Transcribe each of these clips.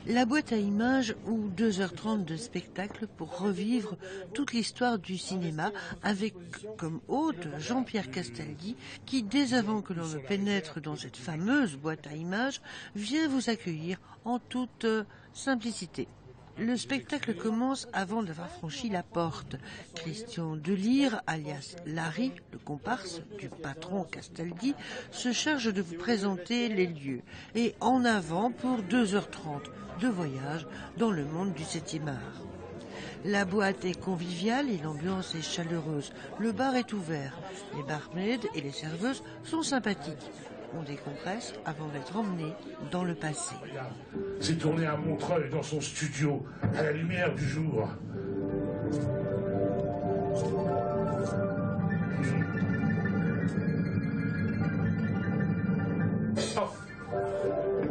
La boîte à images ou 2h30 de spectacle pour revivre toute l'histoire du cinéma avec comme hôte Jean-Pierre Castaldi qui, dès avant que l'on ne pénètre dans cette fameuse boîte à images, vient vous accueillir en toute simplicité. Le spectacle commence avant d'avoir franchi la porte. Christian Delire, alias Larry, le comparse du patron Castaldi, se charge de vous présenter les lieux. Et en avant pour 2h30 de voyage dans le monde du 7e art. La boîte est conviviale et l'ambiance est chaleureuse. Le bar est ouvert. Les barmaids et les serveuses sont sympathiques. On décompresse avant d'être emmené dans le passé. C'est tourné à Montreuil dans son studio, à la lumière du jour.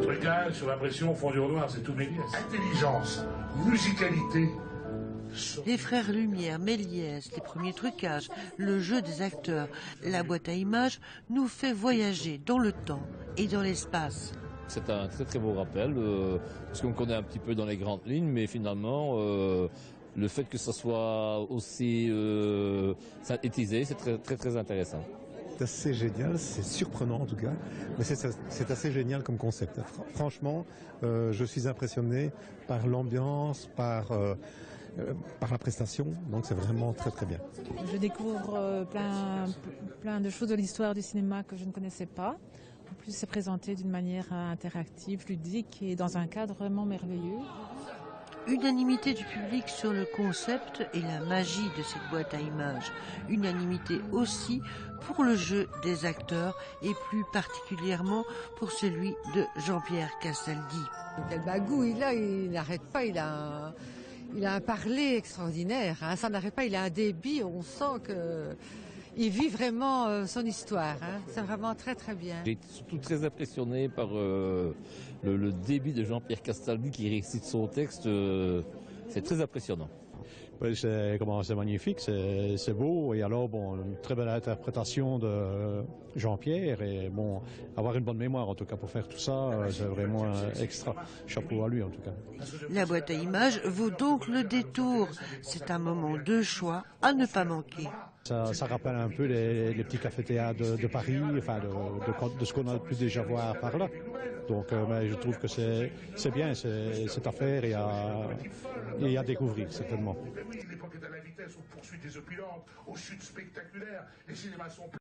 Trucage sur l'impression, fondure noire, c'est tout Méliès. Intelligence, musicalité. Les frères Lumière, Méliès, les premiers trucages, le jeu des acteurs, la boîte à images nous fait voyager dans le temps et dans l'espace. C'est un très très beau rappel, parce qu'on connaît un petit peu dans les grandes lignes, mais finalement, le fait que ça soit aussi synthétisé, c'est très très très intéressant. C'est assez génial, c'est surprenant en tout cas, mais c'est assez génial comme concept. Franchement, je suis impressionné par l'ambiance, par la prestation, donc c'est vraiment très très bien. Je découvre plein de choses de l'histoire du cinéma que je ne connaissais pas. En plus, c'est présenté d'une manière interactive, ludique et dans un cadre vraiment merveilleux. Unanimité du public sur le concept et la magie de cette boîte à images. Unanimité aussi pour le jeu des acteurs et plus particulièrement pour celui de Jean-Pierre Castaldi. Quel bagou il a, il n'arrête pas, il a un parler extraordinaire, hein, ça n'arrête pas, il a un débit, on sent que il vit vraiment son histoire, hein. C'est vraiment très très bien. J'ai été surtout très impressionné par le débit de Jean-Pierre Castaldi qui récite son texte, c'est très impressionnant. Oui, c'est magnifique, c'est beau, et alors bon, une très belle interprétation de Jean-Pierre, et bon, avoir une bonne mémoire en tout cas pour faire tout ça, c'est vraiment extra. Chapeau à lui en tout cas. La boîte à images vaut donc le détour. C'est un moment de choix à ne pas manquer. Ça rappelle un peu les petits cafés-théâtres de Paris, enfin de ce qu'on a pu déjà voir par là. Donc mais je trouve que c'est bien, cette affaire et à découvrir certainement. L'époque est à la vitesse, aux poursuites des opulentes, aux chutes spectaculaires, les cinémas sont pleins.